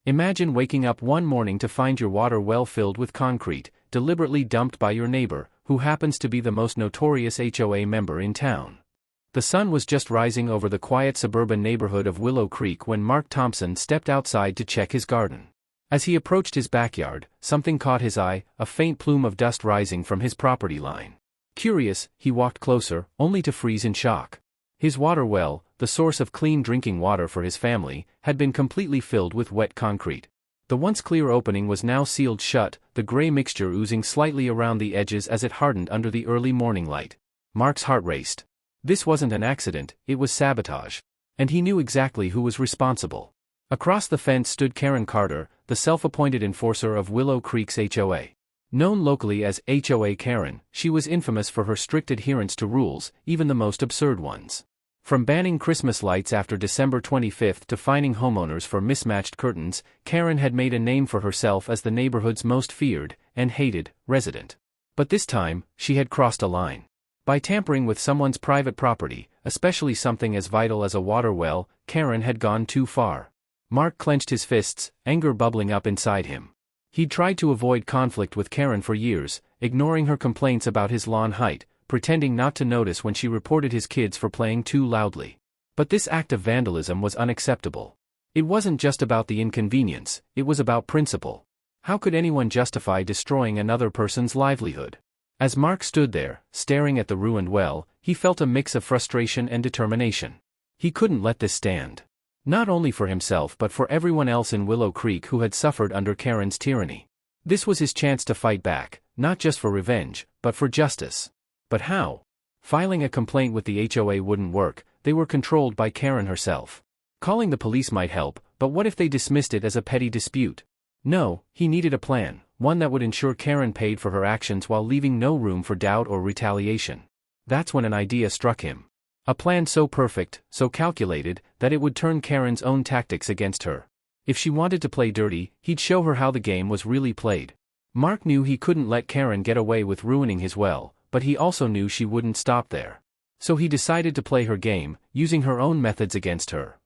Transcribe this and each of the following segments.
Imagine waking up one morning to find your water well filled with concrete, deliberately dumped by your neighbor, who happens to be the most notorious HOA member in town. The sun was just rising over the quiet suburban neighborhood of Willow Creek when Mark Thompson stepped outside to check his garden. As he approached his backyard, something caught his eye, a faint plume of dust rising from his property line. Curious, he walked closer, only to freeze in shock. His water well, the source of clean drinking water for his family, had been completely filled with wet concrete. The once clear opening was now sealed shut, the gray mixture oozing slightly around the edges as it hardened under the early morning light. Mark's heart raced. This wasn't an accident, it was sabotage. And he knew exactly who was responsible. Across the fence stood Karen Carter, the self-appointed enforcer of Willow Creek's HOA. Known locally as HOA Karen, she was infamous for her strict adherence to rules, even the most absurd ones. From banning Christmas lights after December 25 to fining homeowners for mismatched curtains, Karen had made a name for herself as the neighborhood's most feared and hated resident. But this time, she had crossed a line. By tampering with someone's private property, especially something as vital as a water well, Karen had gone too far. Mark clenched his fists, anger bubbling up inside him. He'd tried to avoid conflict with Karen for years, ignoring her complaints about his lawn height, pretending not to notice when she reported his kids for playing too loudly. But this act of vandalism was unacceptable. It wasn't just about the inconvenience, it was about principle. How could anyone justify destroying another person's livelihood? As Mark stood there, staring at the ruined well, he felt a mix of frustration and determination. He couldn't let this stand. Not only for himself but for everyone else in Willow Creek who had suffered under Karen's tyranny. This was his chance to fight back, not just for revenge, but for justice. But how? Filing a complaint with the HOA wouldn't work, they were controlled by Karen herself. Calling the police might help, but what if they dismissed it as a petty dispute? No, he needed a plan, one that would ensure Karen paid for her actions while leaving no room for doubt or retaliation. That's when an idea struck him. A plan so perfect, so calculated, that it would turn Karen's own tactics against her. If she wanted to play dirty, he'd show her how the game was really played. Mark knew he couldn't let Karen get away with ruining his well, but he also knew she wouldn't stop there. So he decided to play her game, using her own methods against her.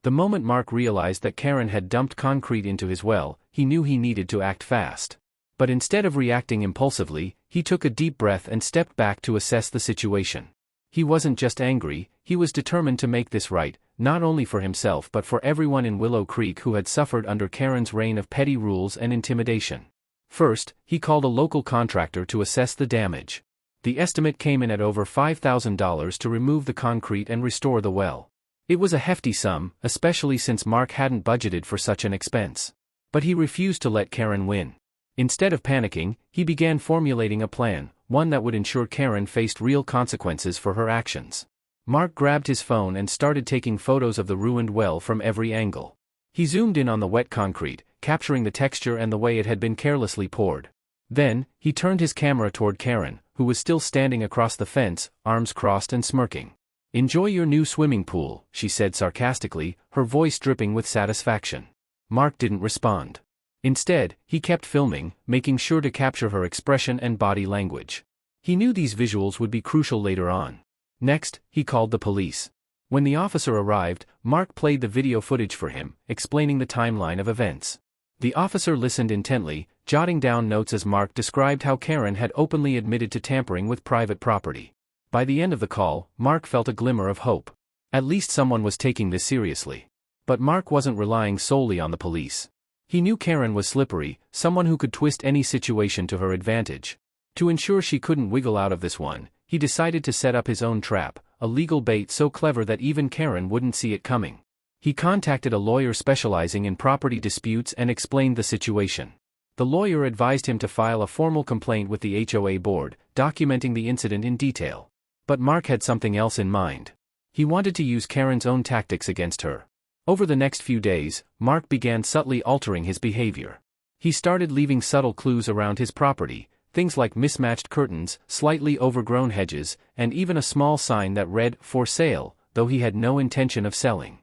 The moment Mark realized that Karen had dumped concrete into his well, he knew he needed to act fast. But instead of reacting impulsively, he took a deep breath and stepped back to assess the situation. He wasn't just angry, he was determined to make this right, not only for himself but for everyone in Willow Creek who had suffered under Karen's reign of petty rules and intimidation. First, he called a local contractor to assess the damage. The estimate came in at over $5,000 to remove the concrete and restore the well. It was a hefty sum, especially since Mark hadn't budgeted for such an expense. But he refused to let Karen win. Instead of panicking, he began formulating a plan, one that would ensure Karen faced real consequences for her actions. Mark grabbed his phone and started taking photos of the ruined well from every angle. He zoomed in on the wet concrete, capturing the texture and the way it had been carelessly poured. Then, he turned his camera toward Karen, who was still standing across the fence, arms crossed and smirking. "Enjoy your new swimming pool," she said sarcastically, her voice dripping with satisfaction. Mark didn't respond. Instead, he kept filming, making sure to capture her expression and body language. He knew these visuals would be crucial later on. Next, he called the police. When the officer arrived, Mark played the video footage for him, explaining the timeline of events. The officer listened intently, jotting down notes as Mark described how Karen had openly admitted to tampering with private property. By the end of the call, Mark felt a glimmer of hope. At least someone was taking this seriously. But Mark wasn't relying solely on the police. He knew Karen was slippery, someone who could twist any situation to her advantage. To ensure she couldn't wiggle out of this one, he decided to set up his own trap, a legal bait so clever that even Karen wouldn't see it coming. He contacted a lawyer specializing in property disputes and explained the situation. The lawyer advised him to file a formal complaint with the HOA board, documenting the incident in detail. But Mark had something else in mind. He wanted to use Karen's own tactics against her. Over the next few days, Mark began subtly altering his behavior. He started leaving subtle clues around his property, things like mismatched curtains, slightly overgrown hedges, and even a small sign that read, "For sale," though he had no intention of selling.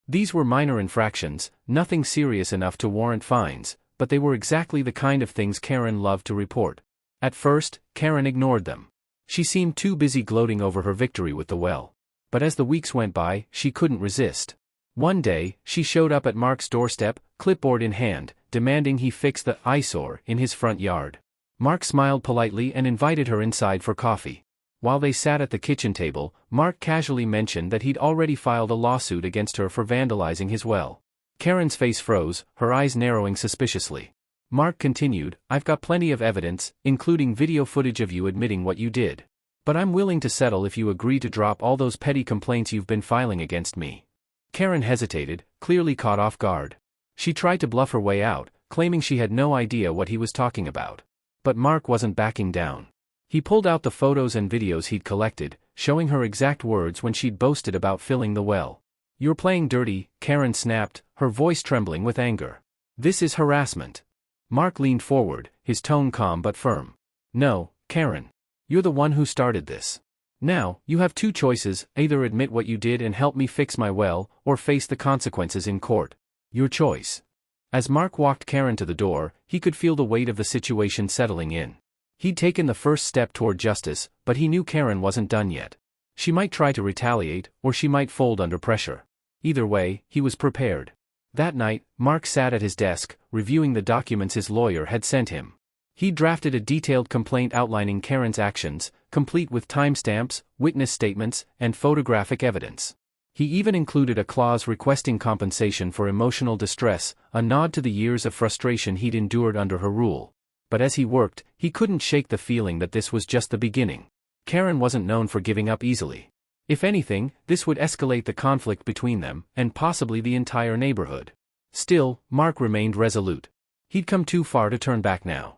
These were minor infractions, nothing serious enough to warrant fines, but they were exactly the kind of things Karen loved to report. At first, Karen ignored them. She seemed too busy gloating over her victory with the well. But as the weeks went by, she couldn't resist. One day, she showed up at Mark's doorstep, clipboard in hand, demanding he fix the eyesore in his front yard. Mark smiled politely and invited her inside for coffee. While they sat at the kitchen table, Mark casually mentioned that he'd already filed a lawsuit against her for vandalizing his well. Karen's face froze, her eyes narrowing suspiciously. Mark continued, "I've got plenty of evidence, including video footage of you admitting what you did. But I'm willing to settle if you agree to drop all those petty complaints you've been filing against me." Karen hesitated, clearly caught off guard. She tried to bluff her way out, claiming she had no idea what he was talking about. But Mark wasn't backing down. He pulled out the photos and videos he'd collected, showing her exact words when she'd boasted about filling the well. "You're playing dirty," Karen snapped, her voice trembling with anger. "This is harassment." Mark leaned forward, his tone calm but firm. "No, Karen. You're the one who started this. Now, you have two choices, either admit what you did and help me fix my well, or face the consequences in court. Your choice." As Mark walked Karen to the door, he could feel the weight of the situation settling in. He'd taken the first step toward justice, but he knew Karen wasn't done yet. She might try to retaliate, or she might fold under pressure. Either way, he was prepared. That night, Mark sat at his desk, reviewing the documents his lawyer had sent him. He drafted a detailed complaint outlining Karen's actions, complete with timestamps, witness statements, and photographic evidence. He even included a clause requesting compensation for emotional distress, a nod to the years of frustration he'd endured under her rule. But as he worked, he couldn't shake the feeling that this was just the beginning. Karen wasn't known for giving up easily. If anything, this would escalate the conflict between them, and possibly the entire neighborhood. Still, Mark remained resolute. He'd come too far to turn back now.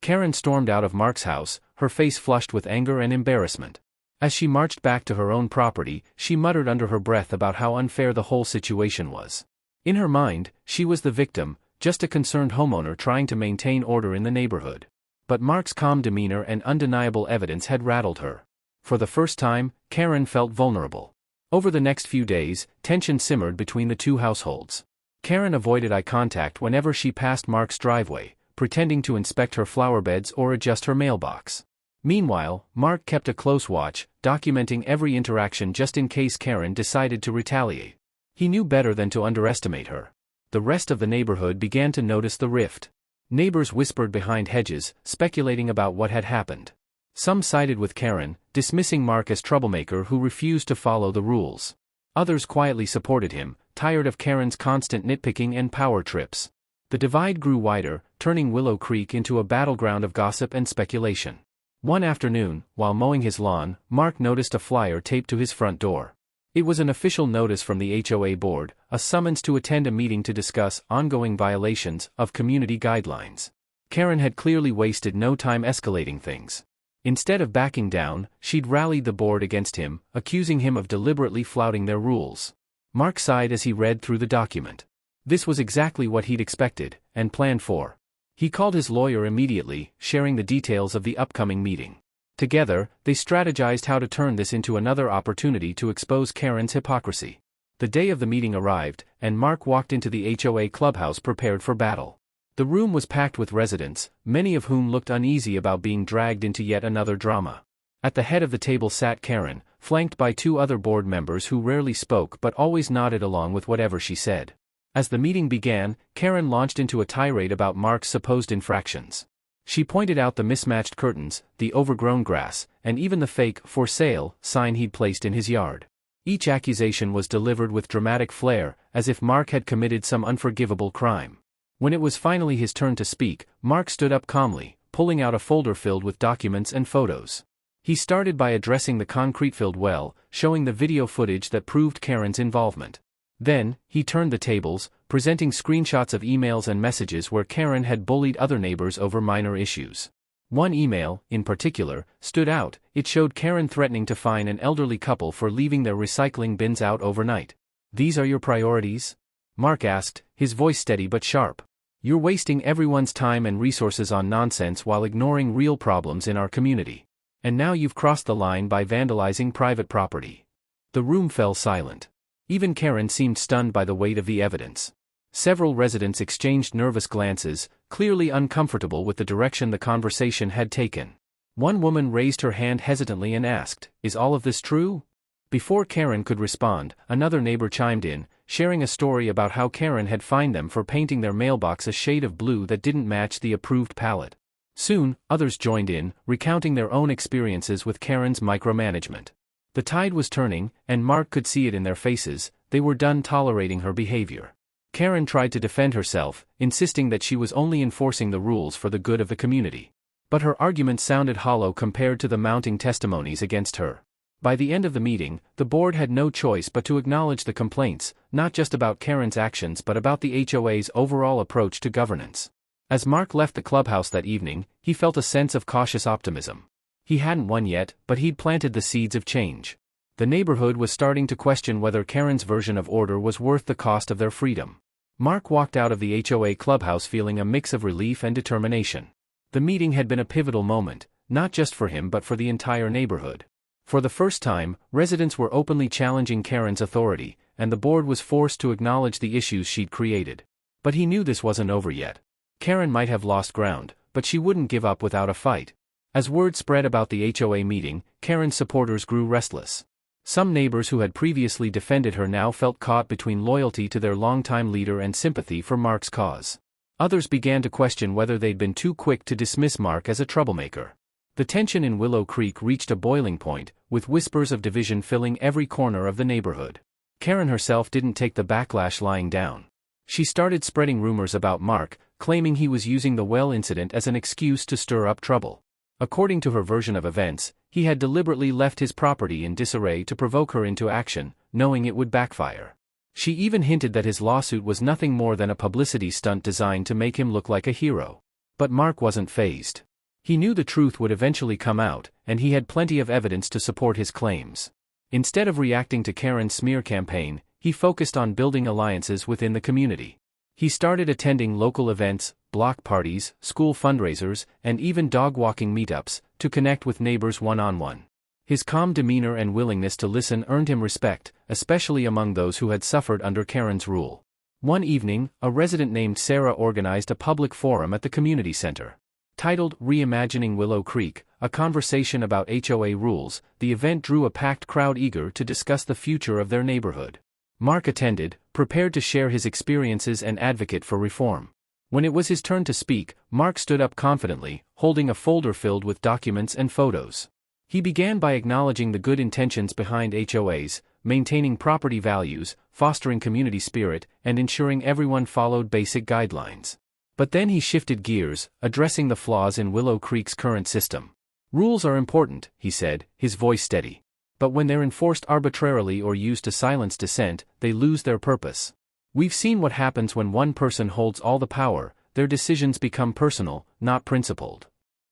Karen stormed out of Mark's house, her face flushed with anger and embarrassment. As she marched back to her own property, she muttered under her breath about how unfair the whole situation was. In her mind, she was the victim, just a concerned homeowner trying to maintain order in the neighborhood. But Mark's calm demeanor and undeniable evidence had rattled her. For the first time, Karen felt vulnerable. Over the next few days, tension simmered between the two households. Karen avoided eye contact whenever she passed Mark's driveway, pretending to inspect her flower beds or adjust her mailbox. Meanwhile, Mark kept a close watch, documenting every interaction just in case Karen decided to retaliate. He knew better than to underestimate her. The rest of the neighborhood began to notice the rift. Neighbors whispered behind hedges, speculating about what had happened. Some sided with Karen, dismissing Mark as troublemaker who refused to follow the rules. Others quietly supported him, tired of Karen's constant nitpicking and power trips. The divide grew wider, turning Willow Creek into a battleground of gossip and speculation. One afternoon, while mowing his lawn, Mark noticed a flyer taped to his front door. It was an official notice from the HOA board, a summons to attend a meeting to discuss ongoing violations of community guidelines. Karen had clearly wasted no time escalating things. Instead of backing down, she'd rallied the board against him, accusing him of deliberately flouting their rules. Mark sighed as he read through the document. This was exactly what he'd expected, and planned for. He called his lawyer immediately, sharing the details of the upcoming meeting. Together, they strategized how to turn this into another opportunity to expose Karen's hypocrisy. The day of the meeting arrived, and Mark walked into the HOA clubhouse prepared for battle. The room was packed with residents, many of whom looked uneasy about being dragged into yet another drama. At the head of the table sat Karen, flanked by two other board members who rarely spoke but always nodded along with whatever she said. As the meeting began, Karen launched into a tirade about Mark's supposed infractions. She pointed out the mismatched curtains, the overgrown grass, and even the fake "for sale" sign he'd placed in his yard. Each accusation was delivered with dramatic flair, as if Mark had committed some unforgivable crime. When it was finally his turn to speak, Mark stood up calmly, pulling out a folder filled with documents and photos. He started by addressing the concrete-filled well, showing the video footage that proved Karen's involvement. Then, he turned the tables, presenting screenshots of emails and messages where Karen had bullied other neighbors over minor issues. One email, in particular, stood out. It showed Karen threatening to fine an elderly couple for leaving their recycling bins out overnight. "These are your priorities?" Mark asked, his voice steady but sharp. "You're wasting everyone's time and resources on nonsense while ignoring real problems in our community. And now you've crossed the line by vandalizing private property." The room fell silent. Even Karen seemed stunned by the weight of the evidence. Several residents exchanged nervous glances, clearly uncomfortable with the direction the conversation had taken. One woman raised her hand hesitantly and asked, "Is all of this true?" Before Karen could respond, another neighbor chimed in, sharing a story about how Karen had fined them for painting their mailbox a shade of blue that didn't match the approved palette. Soon, others joined in, recounting their own experiences with Karen's micromanagement. The tide was turning, and Mark could see it in their faces. They were done tolerating her behavior. Karen tried to defend herself, insisting that she was only enforcing the rules for the good of the community. But her argument sounded hollow compared to the mounting testimonies against her. By the end of the meeting, the board had no choice but to acknowledge the complaints, not just about Karen's actions but about the HOA's overall approach to governance. As Mark left the clubhouse that evening, he felt a sense of cautious optimism. He hadn't won yet, but he'd planted the seeds of change. The neighborhood was starting to question whether Karen's version of order was worth the cost of their freedom. Mark walked out of the HOA clubhouse feeling a mix of relief and determination. The meeting had been a pivotal moment, not just for him but for the entire neighborhood. For the first time, residents were openly challenging Karen's authority, and the board was forced to acknowledge the issues she'd created. But he knew this wasn't over yet. Karen might have lost ground, but she wouldn't give up without a fight. As word spread about the HOA meeting, Karen's supporters grew restless. Some neighbors who had previously defended her now felt caught between loyalty to their longtime leader and sympathy for Mark's cause. Others began to question whether they'd been too quick to dismiss Mark as a troublemaker. The tension in Willow Creek reached a boiling point, with whispers of division filling every corner of the neighborhood. Karen herself didn't take the backlash lying down. She started spreading rumors about Mark, claiming he was using the well incident as an excuse to stir up trouble. According to her version of events, he had deliberately left his property in disarray to provoke her into action, knowing it would backfire. She even hinted that his lawsuit was nothing more than a publicity stunt designed to make him look like a hero. But Mark wasn't fazed. He knew the truth would eventually come out, and he had plenty of evidence to support his claims. Instead of reacting to Karen's smear campaign, he focused on building alliances within the community. He started attending local events, block parties, school fundraisers, and even dog-walking meetups, to connect with neighbors one-on-one. His calm demeanor and willingness to listen earned him respect, especially among those who had suffered under Karen's rule. One evening, a resident named Sarah organized a public forum at the community center. Titled Reimagining Willow Creek, a conversation about HOA rules, the event drew a packed crowd eager to discuss the future of their neighborhood. Mark attended, prepared to share his experiences and advocate for reform. When it was his turn to speak, Mark stood up confidently, holding a folder filled with documents and photos. He began by acknowledging the good intentions behind HOAs, maintaining property values, fostering community spirit, and ensuring everyone followed basic guidelines. But then he shifted gears, addressing the flaws in Willow Creek's current system. Rules are important, he said, his voice steady. But when they're enforced arbitrarily or used to silence dissent, they lose their purpose. We've seen what happens when one person holds all the power. Their decisions become personal, not principled.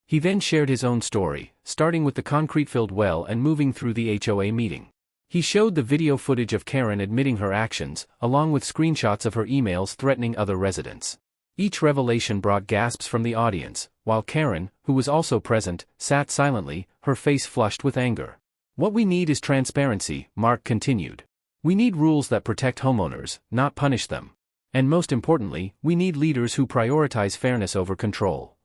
He then shared his own story, starting with the concrete-filled well and moving through the HOA meeting. He showed the video footage of Karen admitting her actions, along with screenshots of her emails threatening other residents. Each revelation brought gasps from the audience, while Karen, who was also present, sat silently, her face flushed with anger. What we need is transparency, Mark continued. We need rules that protect homeowners, not punish them. And most importantly, we need leaders who prioritize fairness over control.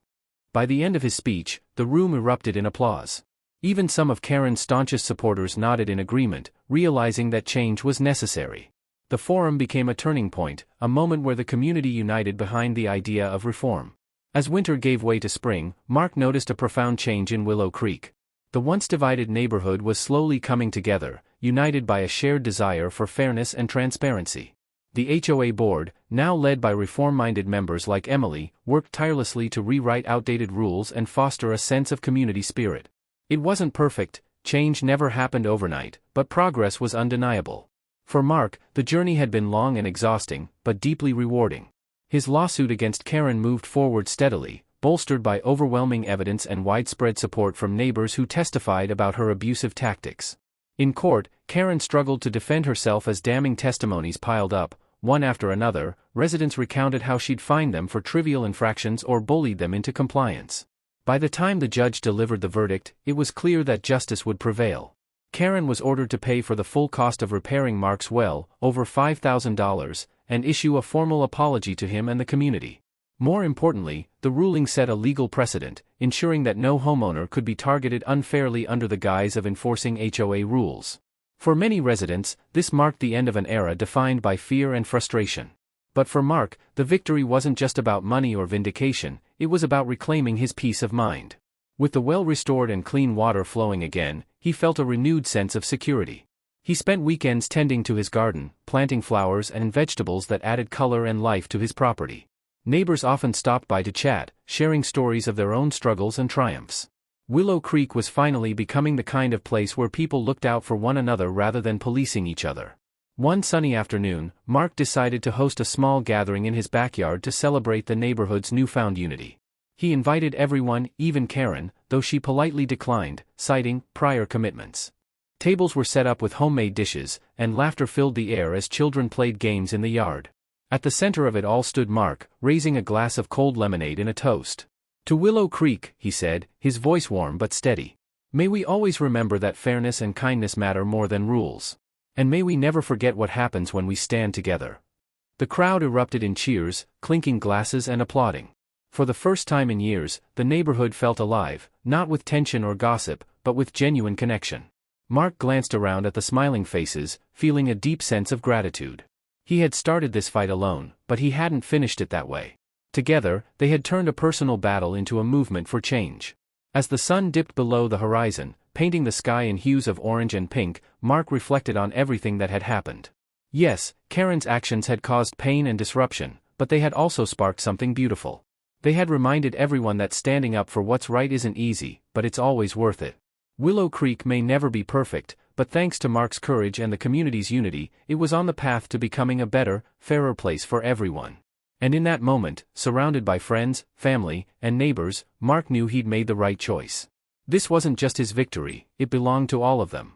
By the end of his speech, the room erupted in applause. Even some of Karen's staunchest supporters nodded in agreement, realizing that change was necessary. The forum became a turning point, a moment where the community united behind the idea of reform. As winter gave way to spring, Mark noticed a profound change in Willow Creek. The once divided neighborhood was slowly coming together, united by a shared desire for fairness and transparency. The HOA board, now led by reform-minded members like Emily, worked tirelessly to rewrite outdated rules and foster a sense of community spirit. It wasn't perfect, change never happened overnight, but progress was undeniable. For Mark, the journey had been long and exhausting, but deeply rewarding. His lawsuit against Karen moved forward steadily, bolstered by overwhelming evidence and widespread support from neighbors who testified about her abusive tactics. In court, Karen struggled to defend herself as damning testimonies piled up. One after another, residents recounted how she'd fined them for trivial infractions or bullied them into compliance. By the time the judge delivered the verdict, it was clear that justice would prevail. Karen was ordered to pay for the full cost of repairing Mark's well, over $5,000, and issue a formal apology to him and the community. More importantly, the ruling set a legal precedent, ensuring that no homeowner could be targeted unfairly under the guise of enforcing HOA rules. For many residents, this marked the end of an era defined by fear and frustration. But for Mark, the victory wasn't just about money or vindication, it was about reclaiming his peace of mind. With the well restored and clean water flowing again, he felt a renewed sense of security. He spent weekends tending to his garden, planting flowers and vegetables that added color and life to his property. Neighbors often stopped by to chat, sharing stories of their own struggles and triumphs. Willow Creek was finally becoming the kind of place where people looked out for one another rather than policing each other. One sunny afternoon, Mark decided to host a small gathering in his backyard to celebrate the neighborhood's newfound unity. He invited everyone, even Karen, though she politely declined, citing prior commitments. Tables were set up with homemade dishes, and laughter filled the air as children played games in the yard. At the center of it all stood Mark, raising a glass of cold lemonade in a toast. "To Willow Creek," he said, his voice warm but steady. "May we always remember that fairness and kindness matter more than rules. And may we never forget what happens when we stand together." The crowd erupted in cheers, clinking glasses and applauding. For the first time in years, the neighborhood felt alive, not with tension or gossip, but with genuine connection. Mark glanced around at the smiling faces, feeling a deep sense of gratitude. He had started this fight alone, but he hadn't finished it that way. Together, they had turned a personal battle into a movement for change. As the sun dipped below the horizon, painting the sky in hues of orange and pink, Mark reflected on everything that had happened. Yes, Karen's actions had caused pain and disruption, but they had also sparked something beautiful. They had reminded everyone that standing up for what's right isn't easy, but it's always worth it. Willow Creek may never be perfect, but thanks to Mark's courage and the community's unity, it was on the path to becoming a better, fairer place for everyone. And in that moment, surrounded by friends, family, and neighbors, Mark knew he'd made the right choice. This wasn't just his victory, it belonged to all of them.